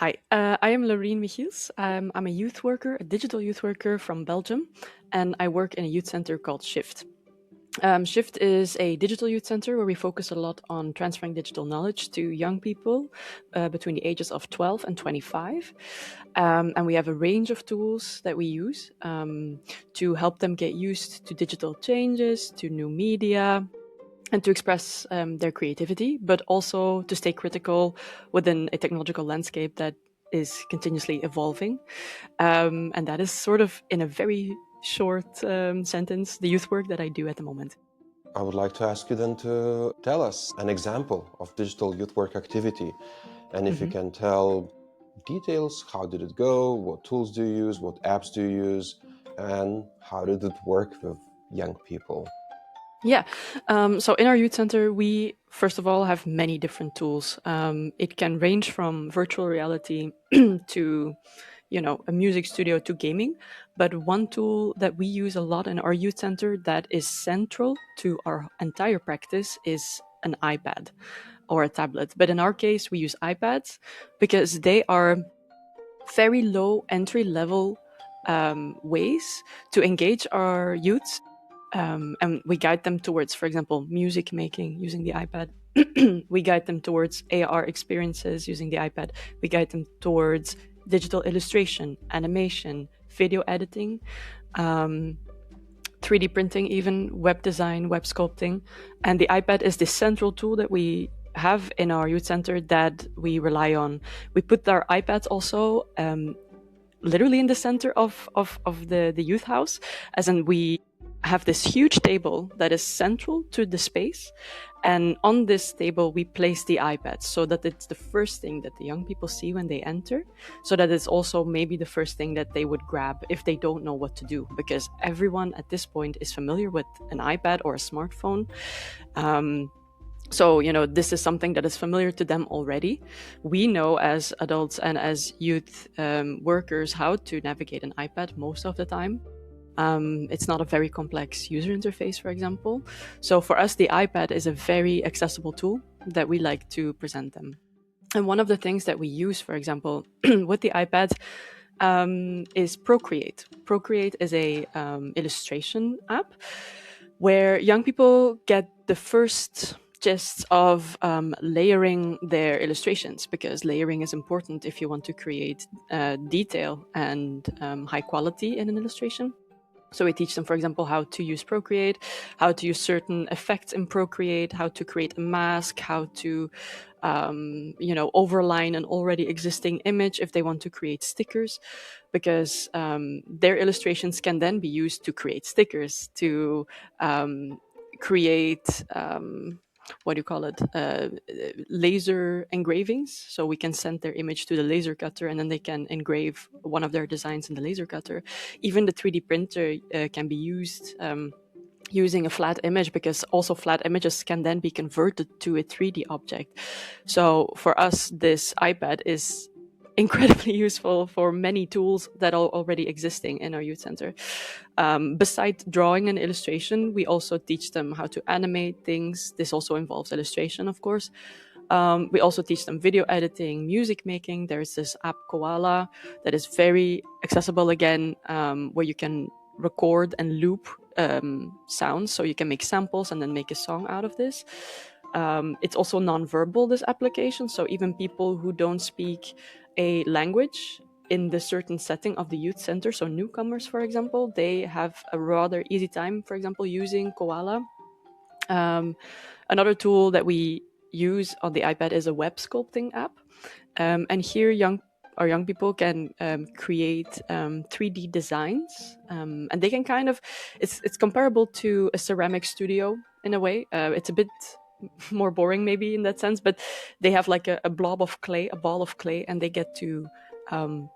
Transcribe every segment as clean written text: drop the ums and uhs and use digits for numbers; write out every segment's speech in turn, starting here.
Hi, I am Laurien Michiels. I'm a youth worker, a digital youth worker from Belgium, and I work in a youth center called Shift. Shift is a digital youth center where we focus a lot on transferring digital knowledge to young people between the ages of 12 and 25. And we have a range of tools that we use to help them get used to digital changes, to new media, and to express their creativity, but also to stay critical within a technological landscape that is continuously evolving. And that is sort of, in a very short sentence, the youth work that I do at the moment. I would like to ask you then to tell us an example of digital youth work activity. And if you Mhm. can tell details, how did it go? What tools do you use? What apps do you use? And how did it work with young people? Yeah. So in our youth center, we first of all have many different tools. It can range from virtual reality to, a music studio to gaming. But one tool that we use a lot in our youth center that is central to our entire practice is an iPad or a tablet. But in our case, we use iPads because they are very low entry level ways to engage our youths, and we guide them towards, for example, music making using the iPad. We guide them towards AR experiences using the iPad. We guide them towards digital illustration, animation, video editing, um, 3D printing, even web design, web sculpting. And the iPad is the central tool that we have in our youth center that we rely on. We put our iPads also literally in the center of the youth house, as in we have this huge table that is central to the space. And on this table, we place the iPads so that it's the first thing that the young people see when they enter, so that it's also maybe the first thing that they would grab if they don't know what to do, because everyone at this point is familiar with an iPad or a smartphone. So, this is something that is familiar to them already. We know as adults and as youth workers how to navigate an iPad most of the time. It's not a very complex user interface, for example. So, for us, the iPad is a very accessible tool that we like to present them. And one of the things that we use, for example, with the iPad is Procreate. Procreate is a illustration app where young people get the first gist of layering their illustrations, because layering is important if you want to create detail and high quality in an illustration. So we teach them, for example, how to use Procreate, how to use certain effects in Procreate, how to create a mask, how to, overline an already existing image if they want to create stickers, because their illustrations can then be used to create stickers, to create what do you call it, laser engravings. So we can send their image to the laser cutter and then they can engrave one of their designs in the laser cutter. Even the 3D printer can be used using a flat image, because also flat images can then be converted to a 3D object. So for us, this iPad is incredibly useful for many tools that are already existing in our youth center. Besides drawing and illustration, we also teach them how to animate things. This also involves illustration, of course. We also teach them video editing, music making. There's this app Koala that is very accessible again, where you can record and loop sounds, so you can make samples and then make a song out of this. It's also non-verbal, this application, so even people who don't speak a language in the certain setting of the youth center, so newcomers, for example, they have a rather easy time, for example, using Koala. Another tool that we use on the iPad is a web sculpting app, and here our young people can create 3D designs, and they can kind of, it's comparable to a ceramic studio in a way. It's a bit more boring maybe in that sense, but they have like a blob of clay, a ball of clay, and they get to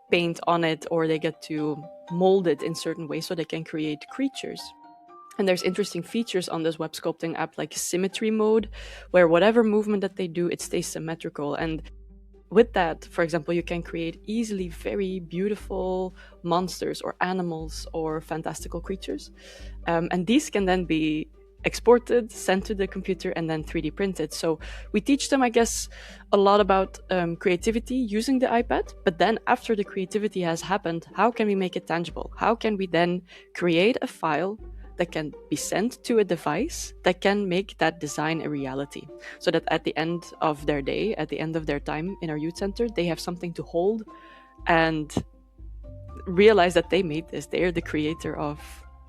paint on it, or they get to mold it in certain ways so they can create creatures. And there's interesting features on this web sculpting app, like symmetry mode, where whatever movement that they do, it stays symmetrical. And with that, for example, you can create easily very beautiful monsters or animals or fantastical creatures. And these can then be exported, sent to the computer, and then 3D printed. So we teach them, I guess, a lot about creativity using the iPad. But then after the creativity has happened, how can we make it tangible? How can we then create a file that can be sent to a device that can make that design a reality? So that at the end of their day, at the end of their time in our youth center, they have something to hold and realize that they made this. They're the creator of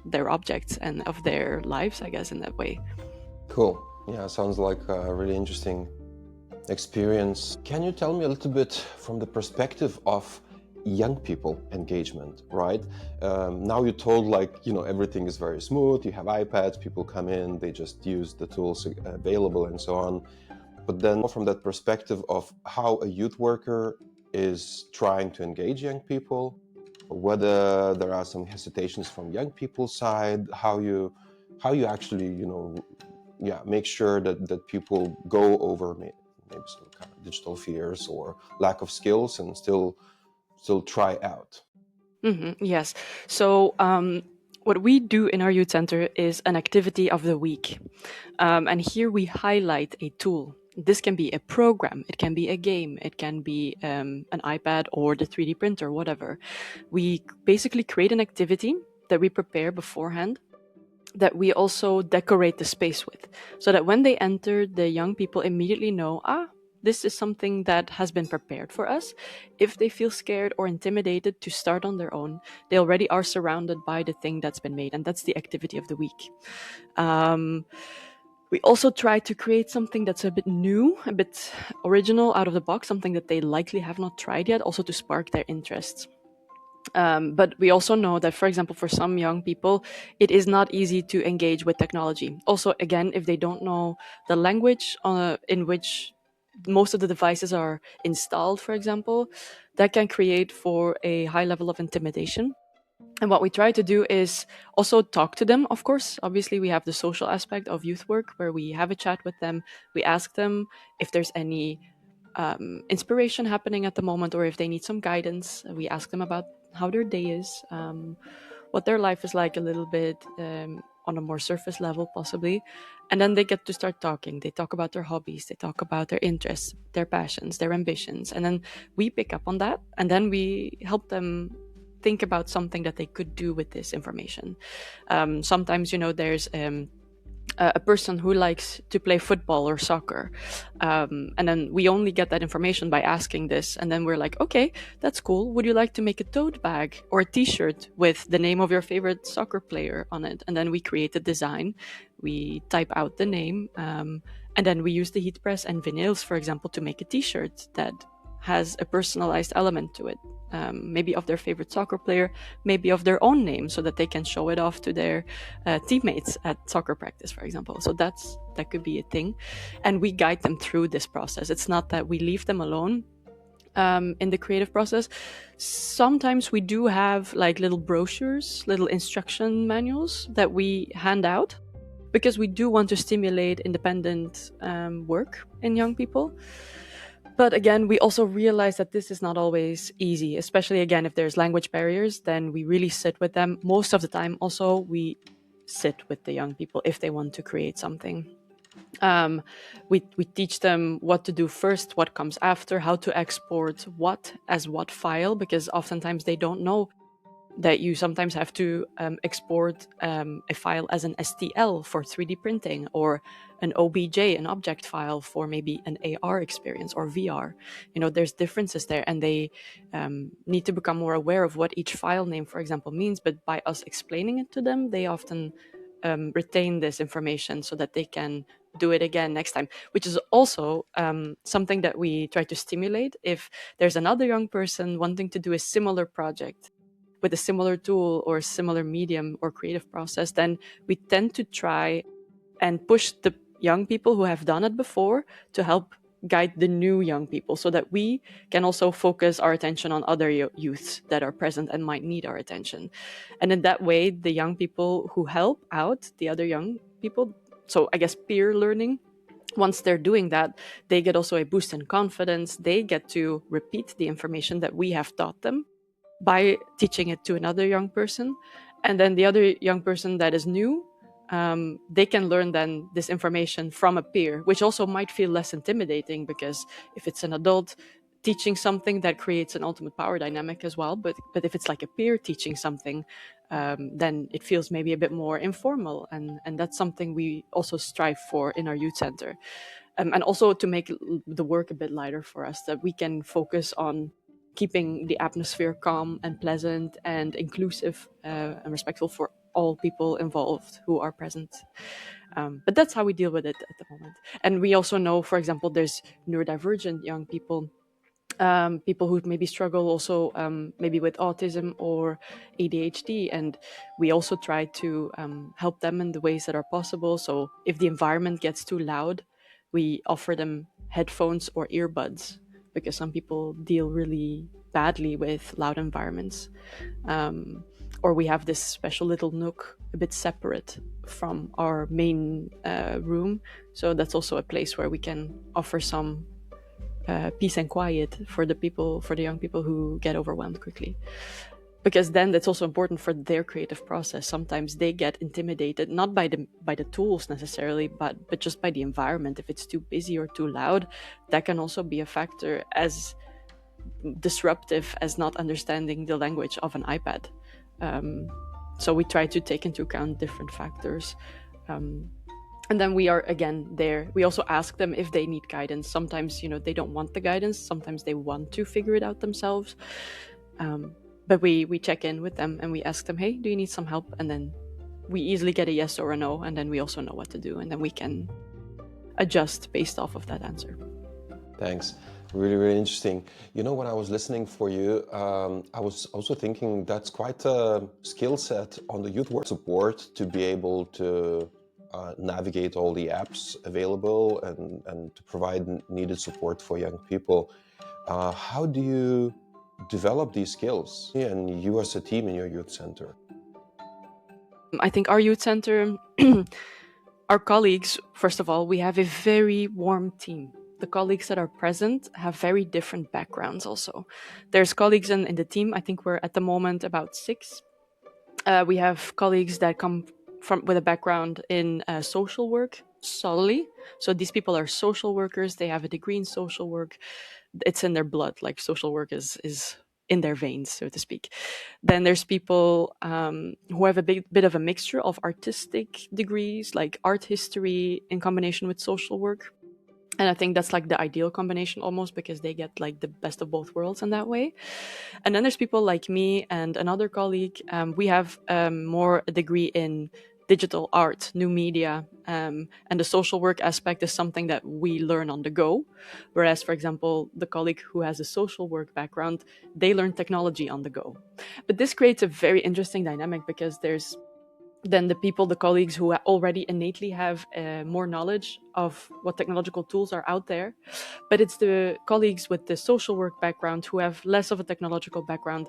their objects and of their lives, I guess, in that way. Cool. Yeah, sounds like a really interesting experience. Can you tell me a little bit from the perspective of young people engagement, right? Now you told everything is very smooth, you have iPads, people come in, they just use the tools available and so on. But then from that perspective of how a youth worker is trying to engage young people, whether there are some hesitations from young people's side, how you actually, make sure that people go over maybe some kind of digital fears or lack of skills and still try out. Yes. So, what we do in our youth center is an activity of the week. And here we highlight a tool. This can be a program, it can be a game, it can be an iPad or the 3D printer, whatever. We basically create an activity that we prepare beforehand, that we also decorate the space with, so that when they enter, the young people immediately know, this is something that has been prepared for us. If they feel scared or intimidated to start on their own, they already are surrounded by the thing that's been made, and that's the activity of the week. We also try to create something that's a bit new, a bit original, out of the box, something that they likely have not tried yet, also to spark their interests. But we also know that, for example, for some young people, it is not easy to engage with technology. Also, again, if they don't know the language in which most of the devices are installed, for example, that can create for a high level of intimidation. And what we try to do is also talk to them, of course. Obviously, we have the social aspect of youth work where we have a chat with them. We ask them if there's any inspiration happening at the moment, or if they need some guidance. We ask them about how their day is, what their life is like a little bit on a more surface level, possibly. And then they get to start talking. They talk about their hobbies, they talk about their interests, their passions, their ambitions. And then we pick up on that, and then we help them think about something that they could do with this information. Sometimes, there's a person who likes to play football or soccer. And then we only get that information by asking this. And then we're like, okay, that's cool. Would you like to make a tote bag or a t-shirt with the name of your favorite soccer player on it? And then we create a design. We type out the name. And then we use the heat press and vinyls, for example, to make a t-shirt that has a personalized element to it. Maybe of their favorite soccer player, maybe of their own name, so that they can show it off to their teammates at soccer practice, for example. So that could be a thing. And we guide them through this process. It's not that we leave them alone in the creative process. Sometimes we do have like little brochures, little instruction manuals that we hand out, because we do want to stimulate independent work in young people. But again, we also realize that this is not always easy, especially again, if there's language barriers, then we really sit with them. Most of the time, also, we sit with the young people if they want to create something. We teach them what to do first, what comes after, how to export what as what file, because oftentimes they don't know that you sometimes have to export a file as an STL for 3D printing, or an OBJ, an object file for maybe an AR experience or VR. There's differences there, and they need to become more aware of what each file name, for example, means. But by us explaining it to them, they often retain this information so that they can do it again next time, which is also something that we try to stimulate. If there's another young person wanting to do a similar project with a similar tool or similar medium or creative process, then we tend to try and push the young people who have done it before to help guide the new young people, so that we can also focus our attention on other youths that are present and might need our attention. And in that way, the young people who help out the other young people, so I guess peer learning, once they're doing that, they get also a boost in confidence. They get to repeat the information that we have taught them by teaching it to another young person. And then the other young person that is new they can learn then this information from a peer, which also might feel less intimidating, because if it's an adult teaching something, that creates an ultimate power dynamic as well. But if it's like a peer teaching something, then it feels maybe a bit more informal, and that's something we also strive for in our youth center, and also to make the work a bit lighter for us, that we can focus on keeping the atmosphere calm and pleasant and inclusive, and respectful for all people involved who are present. But that's how we deal with it at the moment. And we also know, for example, there's neurodivergent young people, people who maybe struggle also, maybe with autism or ADHD, and we also try to help them in the ways that are possible. So if the environment gets too loud, we offer them headphones or earbuds, because some people deal really badly with loud environments. Or we have this special little nook a bit separate from our main room, so that's also a place where we can offer some peace and quiet for the young people who get overwhelmed quickly. Because then that's also important for their creative process. Sometimes they get intimidated, not by the tools necessarily, but just by the environment. If it's too busy or too loud, that can also be a factor as disruptive as not understanding the language of an iPad. So we try to take into account different factors. And then we are again there. We also ask them if they need guidance. Sometimes, they don't want the guidance. Sometimes they want to figure it out themselves. But we check in with them and we ask them, hey, do you need some help? And then we easily get a yes or a no. And then we also know what to do. And then we can adjust based off of that answer. Thanks. Really, really interesting. When I was listening for you, I was also thinking that's quite a skill set on the youth work support to be able to navigate all the apps available and to provide needed support for young people. How do you develop these skills, and you as a team in your youth center? I think our youth center, our colleagues, first of all, we have a very warm team. The colleagues that are present have very different backgrounds also. There's colleagues in the team, I think we're at the moment about 6. We have colleagues that come with a background in social work solely. So these people are social workers. They have a degree in social work. It's in their blood, like social work is in their veins, so to speak. Then there's people who have a bit of a mixture of artistic degrees, like art history in combination with social work. And I think that's like the ideal combination almost, because they get like the best of both worlds in that way. And then there's people like me and another colleague. We have more a degree in digital art, new media, and the social work aspect is something that we learn on the go. Whereas, for example, the colleague who has a social work background, they learn technology on the go. But this creates a very interesting dynamic, because there's then the colleagues who already innately have more knowledge of what technological tools are out there. But it's the colleagues with the social work background who have less of a technological background.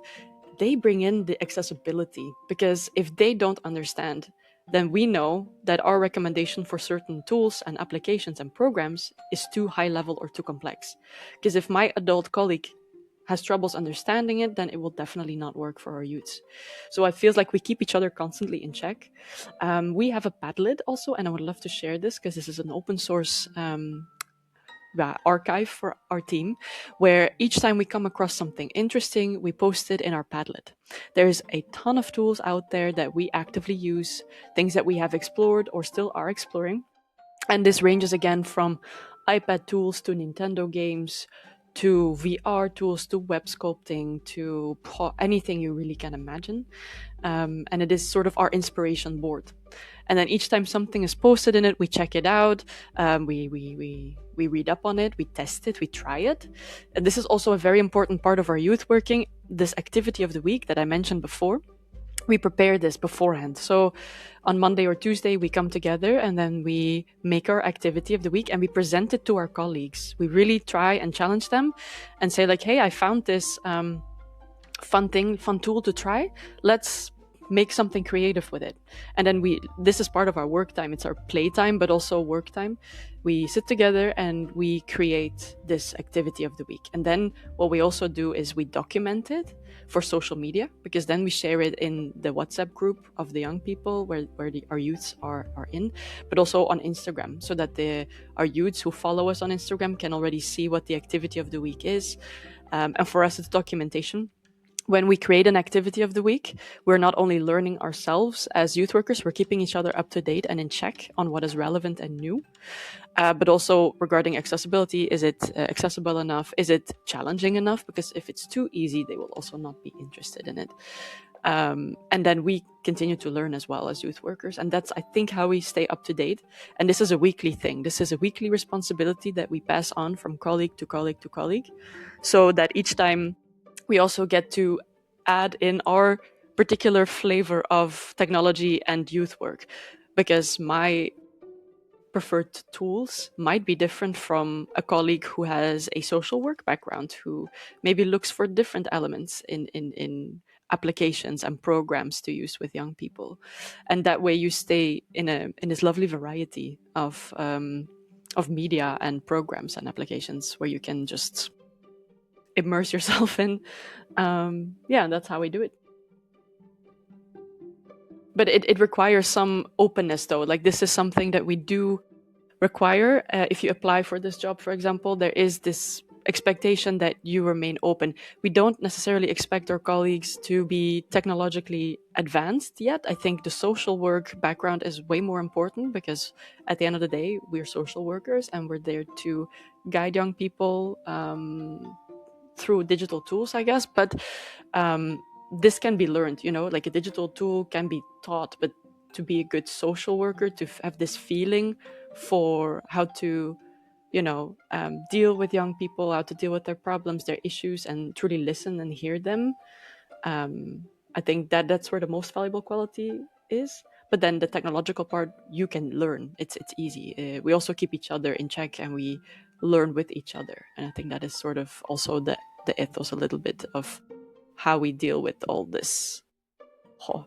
They bring in the accessibility, because if they don't understand, then we know that our recommendation for certain tools and applications and programs is too high level or too complex. Because if my adult colleague has troubles understanding it, then it will definitely not work for our youths. So it feels like we keep each other constantly in check. We have a Padlet also, and I would love to share this because this is an open source archive for our team, where each time we come across something interesting, we post it in our Padlet. There's a ton of tools out there that we actively use, things that we have explored or still are exploring. And this ranges again from iPad tools to Nintendo games, to VR tools, to web sculpting, to anything you really can imagine. And it is sort of our inspiration board. And then each time something is posted in it, we check it out, we read up on it, we test it, we try it. And this is also a very important part of our youth working, this activity of the week that I mentioned before. We prepare this beforehand. So on Monday or Tuesday, we come together and then we make our activity of the week and we present it to our colleagues. We really try and challenge them and say like, hey, I found this fun tool to try. Let's make something creative with it. And then this is part of our work time. It's our playtime, but also work time. We sit together and we create this activity of the week. And then what we also do is we document it for social media, because then we share it in the WhatsApp group of the young people where our youths are in, but also on Instagram, so that our youths who follow us on Instagram can already see what the activity of the week is. And for us, it's documentation. When we create an activity of the week, we're not only learning ourselves as youth workers, we're keeping each other up to date and in check on what is relevant and new. But also regarding accessibility, is it accessible enough? Is it challenging enough? Because if it's too easy, they will also not be interested in it. And then we continue to learn as well as youth workers. And that's, I think, how we stay up to date. And this is a weekly thing. This is a weekly responsibility that we pass on from colleague to colleague to colleague, so that each time we also get to add in our particular flavor of technology and youth work, because my preferred tools might be different from a colleague who has a social work background, who maybe looks for different elements in applications and programs to use with young people. And that way you stay in this lovely variety of media and programs and applications where you can just immerse yourself in. Yeah, that's how we do it. But it requires some openness, though. Like, this is something that we do require. If you apply for this job, for example, there is this expectation that you remain open. We don't necessarily expect our colleagues to be technologically advanced yet. I think the social work background is way more important, because at the end of the day, we're social workers and we're there to guide young people through digital tools, I guess. But this can be learned, like a digital tool can be taught, but to be a good social worker, to have this feeling for how to, deal with young people, how to deal with their problems, their issues, and truly listen and hear them. I think that's where the most valuable quality is. But then the technological part, you can learn. It's easy. We also keep each other in check and we learn with each other. And I think that is sort of also the ethos a little bit of how we deal with all this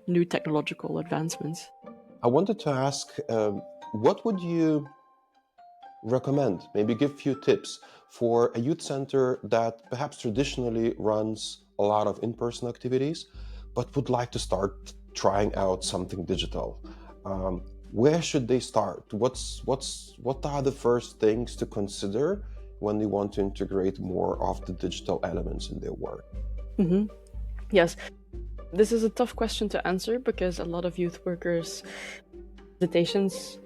new technological advancements. I wanted to ask, what would you recommend? Maybe give a few tips for a youth center that perhaps traditionally runs a lot of in-person activities, but would like to start trying out something digital. Where should they start? What are the first things to consider when they want to integrate more of the digital elements in their work? Mm-hmm. Yes, this is a tough question to answer, because a lot of youth workers' hesitations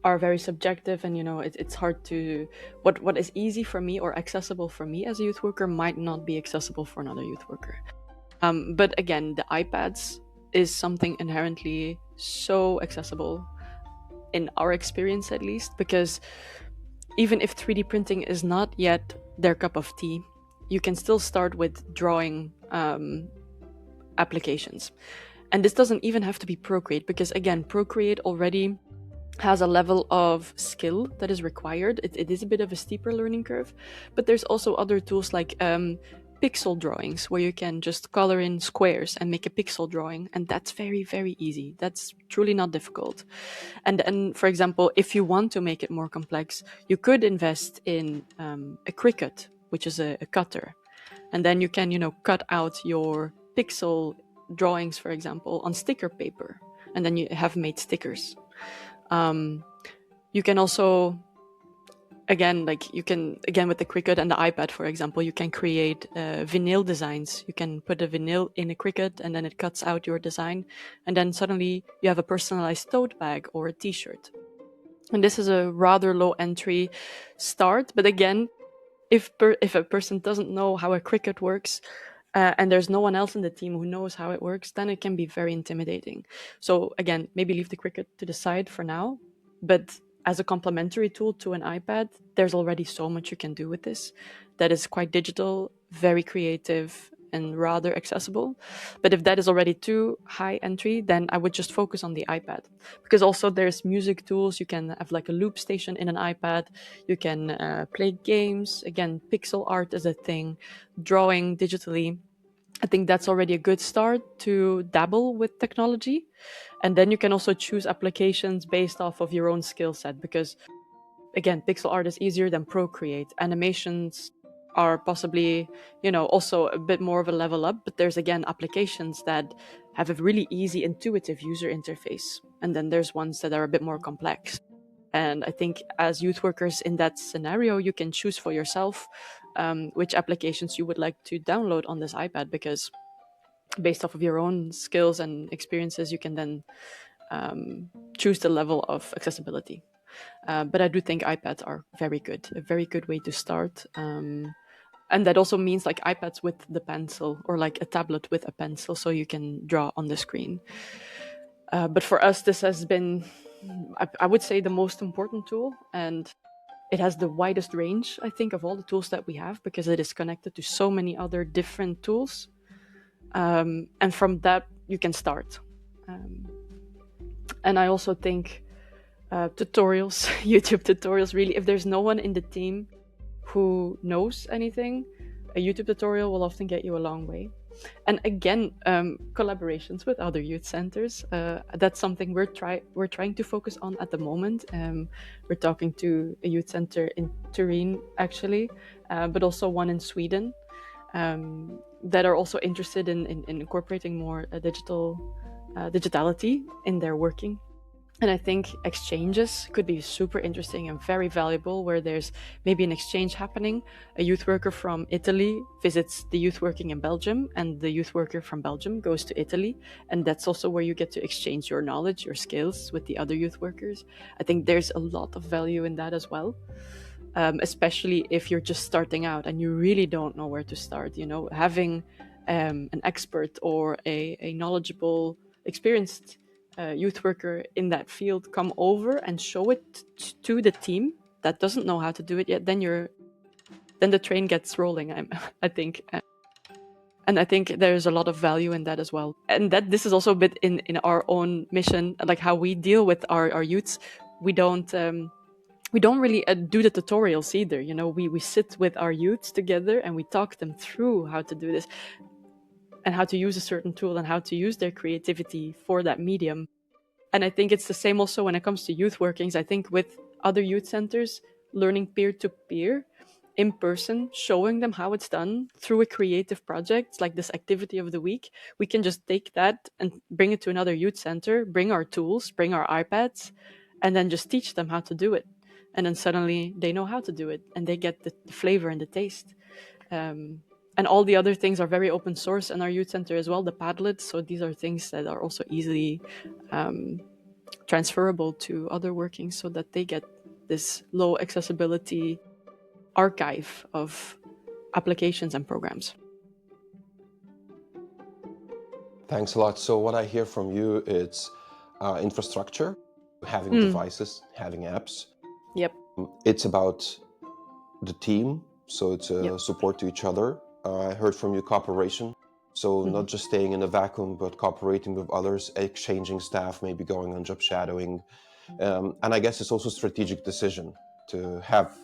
are very subjective, and it's hard to what is easy for me or accessible for me as a youth worker might not be accessible for another youth worker. But again, the iPads is something inherently so accessible, in our experience at least, because even if 3D printing is not yet their cup of tea, you can still start with drawing applications. And this doesn't even have to be Procreate, because again, Procreate already has a level of skill that is required. It is a bit of a steeper learning curve, but there's also other tools like pixel drawings, where you can just color in squares and make a pixel drawing, and that's very, very easy. That's truly not difficult. And for example, if you want to make it more complex, you could invest in a Cricut, which is a cutter, and then you can cut out your pixel drawings, for example, on sticker paper, and then you have made stickers. You can also, again with the Cricut and the iPad, for example, you can create vinyl designs. You can put a vinyl in a Cricut, and then it cuts out your design, and then suddenly you have a personalized tote bag or a t-shirt. And this is a rather low entry start, but again, if a person doesn't know how a Cricut works, and there's no one else in the team who knows how it works, then it can be very intimidating. So again, maybe leave the Cricut to the side for now, but as a complementary tool to an iPad, there's already so much you can do with this that is quite digital, very creative, and rather accessible. But if that is already too high entry, then I would just focus on the iPad, because also there's music tools. You can have like a loop station in an iPad. You can play games. Again, pixel art is a thing, drawing digitally. I think that's already a good start to dabble with technology. And then you can also choose applications based off of your own skill set because, again, pixel art is easier than Procreate. Animations are possibly, also a bit more of a level up, but there's again applications that have a really easy, intuitive user interface. And then there's ones that are a bit more complex. And I think as youth workers in that scenario, you can choose for yourself which applications you would like to download on this iPad because based off of your own skills and experiences, you can then choose the level of accessibility. But I do think iPads are very good, a very good way to start. And that also means like iPads with the pencil or like a tablet with a pencil so you can draw on the screen. But for us, this has been, I would say, the most important tool. And it has the widest range, I think, of all the tools that we have because it is connected to so many other different tools. And from that, you can start. And I also think tutorials, YouTube tutorials, really, if there's no one in the team who knows anything, a YouTube tutorial will often get you a long way. And again, collaborations with other youth centers. That's something we're trying to focus on at the moment. We're talking to a youth center in Turin, actually, but also one in Sweden, that are also interested in incorporating more digitality in their working. And I think exchanges could be super interesting and very valuable, where there's maybe an exchange happening. A youth worker from Italy visits the youth working in Belgium, and the youth worker from Belgium goes to Italy. And that's also where you get to exchange your knowledge, your skills with the other youth workers. I think there's a lot of value in that as well. Especially if you're just starting out and you really don't know where to start. Having an expert or a knowledgeable, experienced youth worker in that field come over and show it to the team that doesn't know how to do it yet, then the train gets rolling. I think. And I think there's a lot of value in that as well. And that this is also a bit in our own mission, like how we deal with our youths. We don't really do the tutorials either. We sit with our youths together and we talk them through how to do this and how to use a certain tool and how to use their creativity for that medium. And I think it's the same also when it comes to youth workings. I think with other youth centers, learning peer to peer in person, showing them how it's done through a creative project like this activity of the week, we can just take that and bring it to another youth center, bring our tools, bring our iPads, and then just teach them how to do it. And then suddenly they know how to do it and they get the flavor and the taste. And all the other things are very open source in our youth center as well, the Padlets. So these are things that are also easily transferable to other workings so that they get this low accessibility archive of applications and programs. Thanks a lot. So what I hear from you, it's infrastructure, having devices, having apps. Yep. It's about the team, so it's a Yep. support to each other. I heard from you cooperation. So not just staying in a vacuum, but cooperating with others, exchanging staff, maybe going on job shadowing. And I guess it's also a strategic decision to have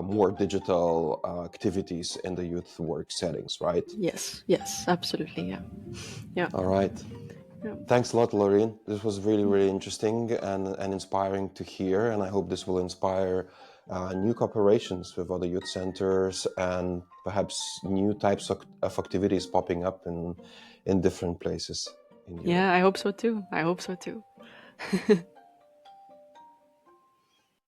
more digital activities in the youth work settings, right? Yes, absolutely, yeah. All right. Yeah. Thanks a lot, Laurien. This was really, really interesting and inspiring to hear. And I hope this will inspire new cooperations with other youth centers and perhaps new types of activities popping up in different places in Europe. Yeah, I hope so too.